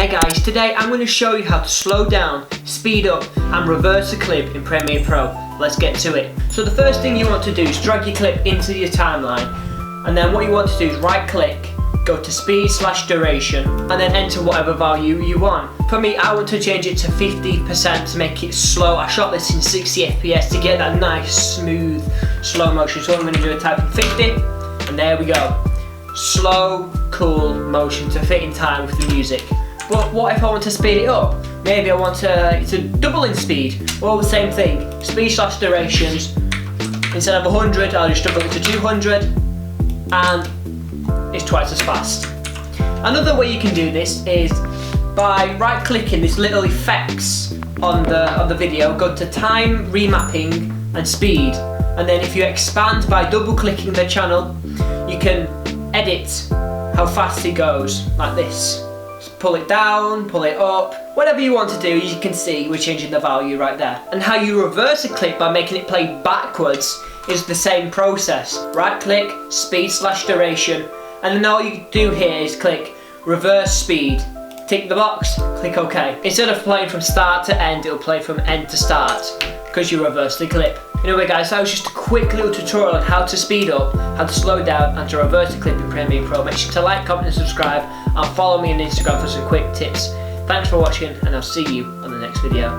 Hey guys, today I'm going to show you how to slow down, speed up and reverse a clip in Premiere Pro. Let's get to it. So the first thing you want to do is drag your clip into your timeline, and then what you want to do is right click, go to speed/duration and then enter whatever value you want. For me, I want to change it to 50% to make it slow. I shot this in 60 FPS to get that nice smooth slow motion. So what I'm going to do is type in 50 and there we go. Slow, cool motion to fit in time with the music. But what if I want to speed it up? Maybe I want to double in speed. Well, the same thing. Speed/durations. Instead of 100, I'll just double it to 200, and it's twice as fast. Another way you can do this is by right-clicking this little effects on the video. Go to time, remapping, and speed. And then if you expand by double-clicking the channel, you can edit how fast it goes, like this. Pull it down, pull it up, whatever you want to do. You can see we're changing the value right there. And how you reverse a clip by making it play backwards is the same process. Right click, speed/duration, and then all you do here is click reverse speed. Tick the box, click OK. Instead of playing from start to end, it'll play from end to start because you reverse the clip. Anyway guys, that was just a quick little tutorial on how to speed up, how to slow down and to reverse a clip in Premiere Pro. Make sure to like, comment and subscribe and follow me on Instagram for some quick tips. Thanks for watching and I'll see you on the next video.